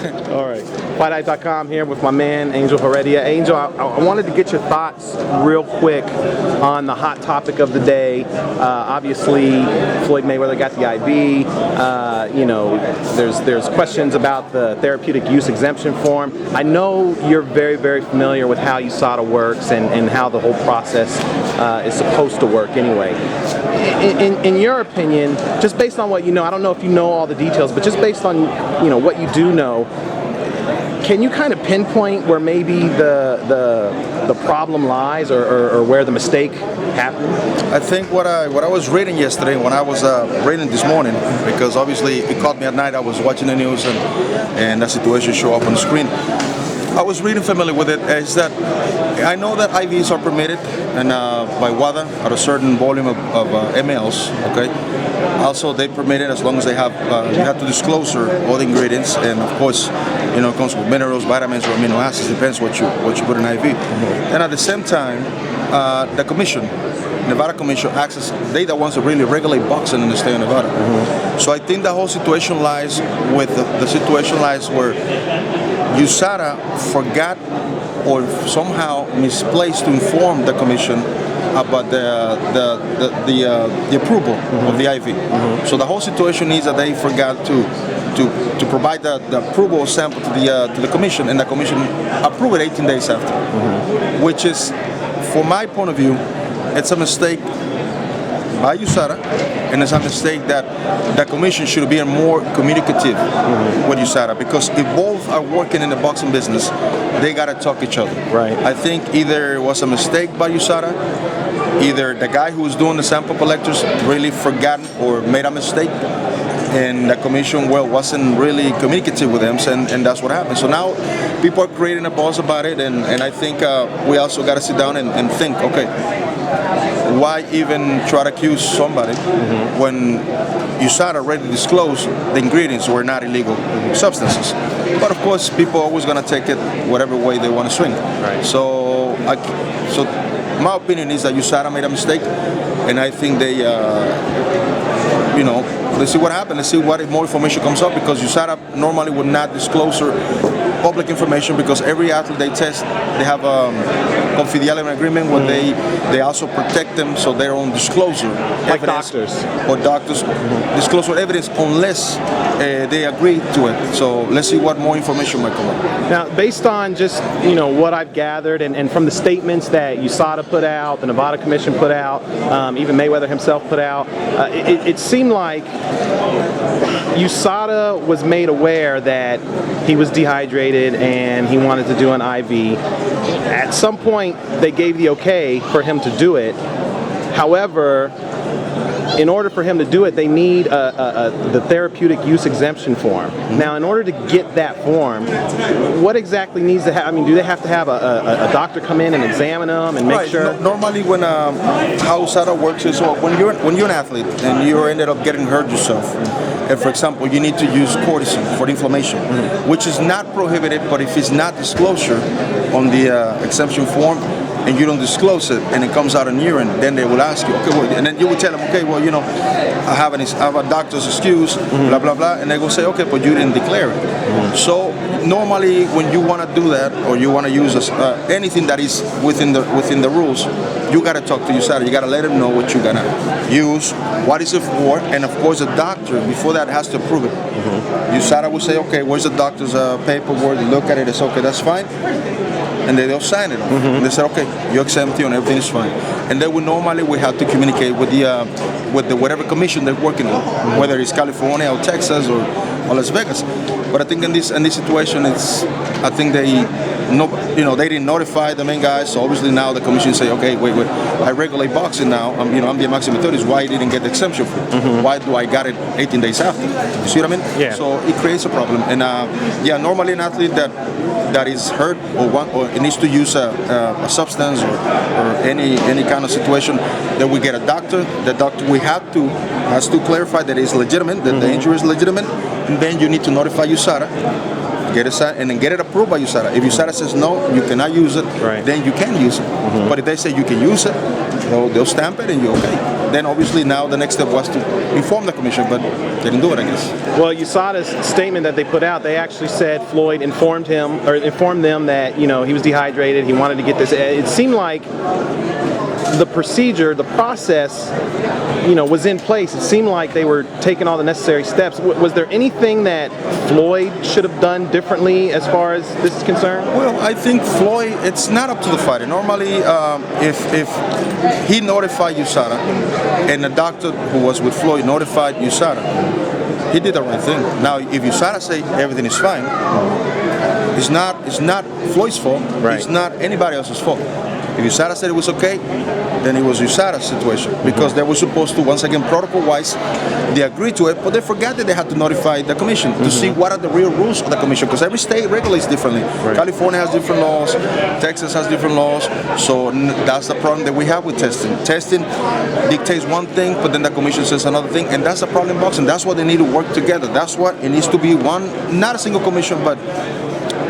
All right. FightHype.com here with my man, Angel Heredia. Angel, I wanted to get your thoughts real quick on the hot topic of the day. Obviously, Floyd Mayweather got the IV. There's questions about the Therapeutic Use Exemption form. I know you're very, very familiar with how Usada works and how the whole process is supposed to work anyway. In your opinion, just based on what you know, I don't know if you know all the details, but just based on what you do know, can you kind of pinpoint where maybe the problem lies, or where the mistake happened? I think what I was reading yesterday, when I was reading this morning, because obviously it caught me at night, I was watching the news and that situation show up on the screen. I was really familiar with it, is that I know that IVs are permitted and by WADA at a certain volume of mLs, okay? Also, they permit it as long as they have, you have to disclose all the ingredients, and of course, it comes with minerals, vitamins, or amino acids, depends what you put in IV. And at the same time, the commission, Nevada Commission, acts as they the ones that really regulate boxing in the state of Nevada. So I think the whole situation lies with the situation lies where Usada forgot or somehow misplaced to inform the commission about the approval of the IV. So the whole situation is that they forgot to provide the approval sample to the commission, and the commission approved it 18 days after, which is, from my point of view, it's a mistake by Usada, and it's a mistake that the commission should be more communicative with Usada, because if both are working in the boxing business, they gotta talk each other. Right. I think either it was a mistake by Usada, either the guy who was doing the sample collectors really forgot or made a mistake, and the commission wasn't really communicative with them, and that's what happened. So now people are creating a buzz about it, and I think we also got to sit down and think, okay, why even try to accuse somebody when Usada already disclosed the ingredients were not illegal substances? But of course, people are always going to take it whatever way they want to swing. Right. So my opinion is that Usada made a mistake, and I think they, let's see what happens. Let's see what more information comes up, because Usada normally would not disclose public information, because every athlete they test, they have a confidentiality agreement where they also protect them, so their own disclosure. Like doctors. Or doctors disclosure evidence unless they agree to it. So let's see what more information might come up. Now, based on just what I've gathered and from the statements that Usada put out, the Nevada Commission put out, even Mayweather himself put out, it seemed like Usada was made aware that he was dehydrated and he wanted to do an IV. At some point, they gave the okay for him to do it. However, in order for him to do it, they need the Therapeutic Use Exemption form. Now, in order to get that form, what exactly needs to happen? I mean, do they have to have a doctor come in and examine them and make sure? Normally, when how Usada works is, when you're an athlete and you ended up getting hurt yourself, and for example, you need to use cortisone for the inflammation, which is not prohibited, but if it's not disclosure on the exemption form, and you don't disclose it, and it comes out in urine, then they will ask you, okay, well, and then you will tell them, okay, well, I have a doctor's excuse, blah, blah, blah, and they will say, okay, but you didn't declare it. So normally, when you want to do that, or you want to use anything that is within the rules, you got to talk to Usada. You got to let them know what you're gonna use, what is it for, and of course, the doctor before that has to approve it. Usada will say, okay, where's the doctor's paperwork? Look at it. It's okay. That's fine. And they'll sign it. And they say, okay, you're exempt and everything is fine. And then we have to communicate with the whatever commission they're working on, whether it's California or Texas or Las Vegas. But I think in this situation, I think they didn't notify the main guys. So obviously now the commission say, okay, wait, I regulate boxing now. I'm the maximum 30s. Why I didn't get the exemption for? Why do I got it 18 days after? You see what I mean? Yeah. So it creates a problem. And normally an athlete that is hurt or it needs to use a substance or any kind of situation, then we get a doctor. The doctor has to clarify that it's legitimate, that the injury is legitimate, and then you need to notify Usada. get it signed, and then get it approved by USADA. If USADA says no, you cannot use it, then you can use it. But if they say you can use it, they'll stamp it and you're okay. Then obviously now the next step was to inform the commission, but they didn't do it, I guess. Well, USADA's statement that they put out, they actually said Floyd informed them that, you know, he was dehydrated, he wanted to get this. It seemed like the procedure, the process, you know, was in place. It seemed like they were taking all the necessary steps. Was there anything that Floyd should have done differently as far as this is concerned? Well, I think Floyd, it's not up to the fighter. Normally, if he notified USADA and the doctor who was with Floyd notified USADA, he did the right thing. Now, if USADA say everything is fine, it's not Floyd's fault. It's not anybody else's fault. If USADA said it was okay, then it was USADA's situation, because they were supposed to, once again, protocol-wise, they agreed to it, but they forgot that they had to notify the commission to see what are the real rules of the commission, because every state regulates differently. California has different laws, Texas has different laws, so that's the problem that we have with testing. Testing dictates one thing, but then the commission says another thing, and that's the problem in boxing. That's why they need to work together. That's what it needs to be, one, not a single commission, but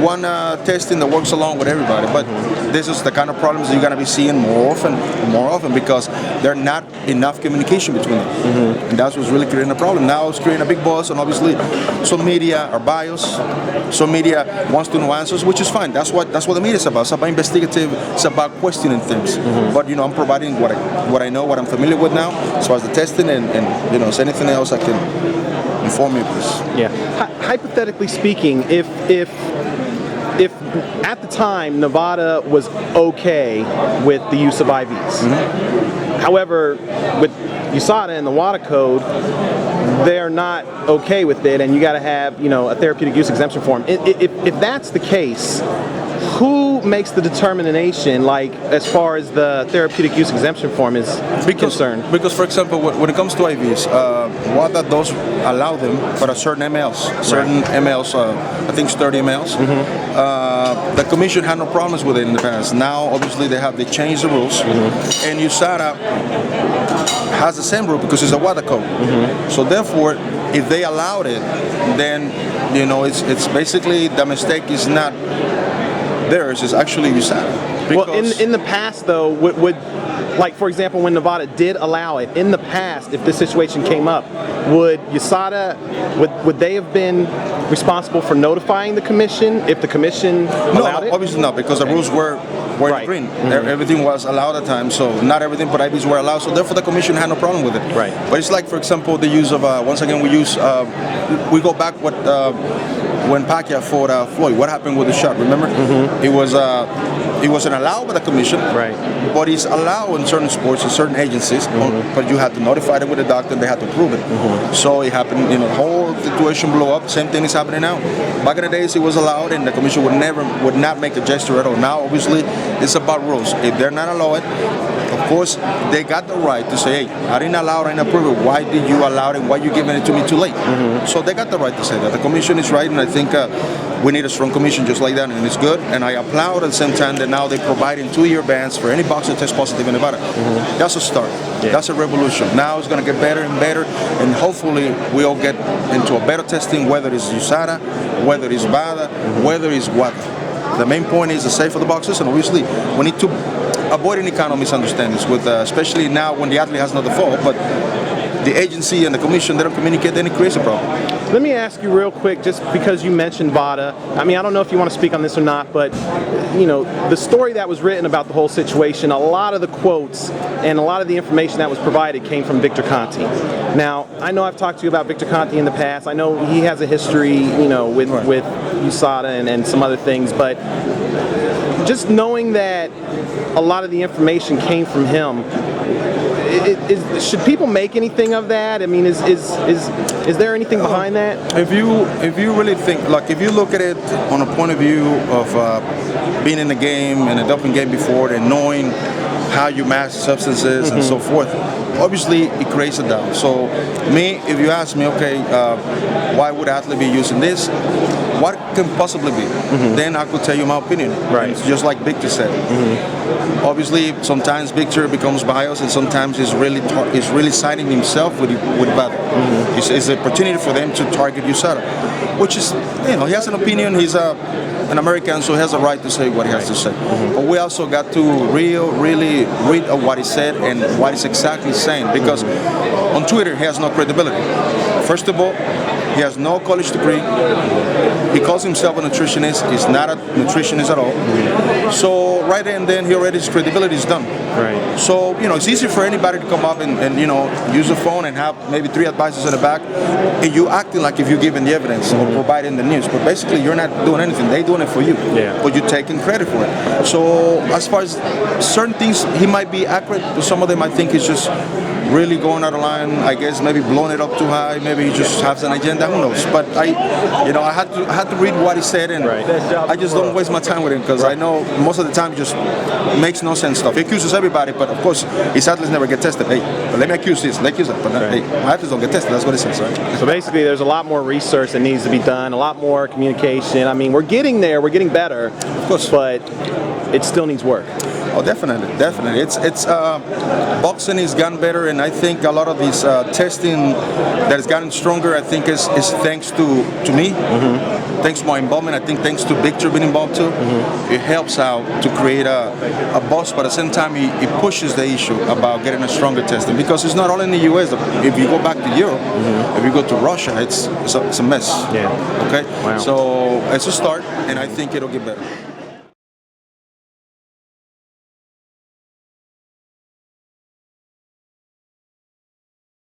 one testing that works along with everybody. But this is the kind of problems you're going to be seeing more often, because there's not enough communication between them. And that's what's really creating a problem. Now it's creating a big buzz, and obviously some media are biased. Some media wants to know answers, which is fine. That's what the media is about. It's about investigative. It's about questioning things. But you know, I'm providing what I know, what I'm familiar with now, as far as the testing, and you know, is anything else I can inform you, please. Yeah. Hypothetically speaking, if at the time Nevada was okay with the use of IVs, however, with USADA and the WADA code, they're not okay with it, and you got to have, you know, a therapeutic use exemption form. If that's the case, who makes the determination, like, as far as the therapeutic use exemption form is concerned? Because, for example, when it comes to IVs, WADA does allow them for a certain mLs. mLs, I think it's 30 mLs. The commission had no problems with it in the past. Now, obviously, they changed the rules, and USADA has the same rule because it's a WADA code. So therefore, if they allowed it, then, you know, it's basically the mistake is not theirs, is actually USADA. Well, in the past, though, would like, for example, when Nevada did allow it, in the past, if this situation came up, would USADA, would they have been responsible for notifying the commission if the commission allowed it? No, obviously not, because the rules were green. Everything was allowed at the time, so not everything, but IVs were allowed, so therefore the commission had no problem with it. But it's like, for example, the use of, once again, we go back when Pacquiao fought Floyd. What happened with the shot? Remember, it wasn't allowed by the commission, but it's allowed in certain sports, in certain agencies. But you had to notify them with the doctor, and they had to prove it. So it happened. You know, the whole situation blew up. Same thing is happening now. Back in the days, it was allowed, and the commission would not make a gesture at all. Now, obviously, it's about rules. If they're not allowed, of course, they got the right to say, hey, I didn't allow it, I didn't approve it. Why did you allow it, and why are you giving it to me too late? So they got the right to say that. The commission is right, and I think we need a strong commission just like that, and it's good. And I applaud at the same time that now they're providing 2-year bans for any boxer that tests positive in Nevada. That's a start. That's a revolution. Now it's going to get better and better, and hopefully we all get into a better testing, whether it's USADA, whether it's WADA, whether it's WADA. The main point is the safe for the boxers, and obviously we need to avoid any kind of misunderstandings, with especially now when the athlete has not the fault, but the agency and the commission, they don't communicate, then it creates a problem. Let me ask you real quick, just because you mentioned VADA. I mean, I don't know if you want to speak on this or not, but, you know, the story that was written about the whole situation, a lot of the quotes and a lot of the information that was provided came from Victor Conte. Now, I know I've talked to you about Victor Conte in the past. I know he has a history, you know, with USADA and some other things, but just knowing that a lot of the information came from him, should people make anything of that? I mean, is there anything behind that? If you really think, like, if you look at it on a point of view of being in the game, in a doping game before, and knowing how you mask substances and so forth. Obviously, it creates a doubt. So, me, if you ask me, okay, why would an athlete be using this? What can possibly be? Then I could tell you my opinion. Right. It's just like Victor said. Obviously, sometimes Victor becomes biased, and sometimes he's really siding himself with battle. It's an opportunity for them to target Usada, which is, he has an opinion. He's an American, so he has a right to say what he has to say. But we also got to really read of what he said and what he's exactly saying, because on Twitter he has no credibility. First of all, he has no college degree. He calls himself a nutritionist. He's not a nutritionist at all. So right then his credibility is done. Right. So it's easy for anybody to come up and use a phone and have maybe 3 advisors in the back, and you acting like if you're giving the evidence or providing the news, but basically you're not doing anything. They're doing it for you. Yeah. But you're taking credit for it. So as far as certain things, he might be accurate, but some of them I think is just really going out of line. I guess maybe blowing it up too high. Maybe he just has an agenda. Who knows? But I had to read what he said, and I just don't waste my time with him, because I know most of the time he just makes no sense stuff. He accuses everybody, but of course his athletes never get tested. Hey, but let me accuse this, let me accuse that. But hey, my athletes don't get tested. That's what he says, right? So basically, there's a lot more research that needs to be done, a lot more communication. I mean, we're getting there, we're getting better, Of course, but it still needs work. Oh, definitely. It's boxing has gotten better, and I think a lot of this testing that has gotten stronger, I think is thanks to me, thanks to my involvement. I think thanks to Victor being involved too. It helps out to create a buzz, but at the same time, it pushes the issue about getting a stronger testing, because it's not all in the U.S. If you go back to Europe, if you go to Russia, it's a mess. Yeah. Okay. Wow. So it's a start, and I think it'll get better.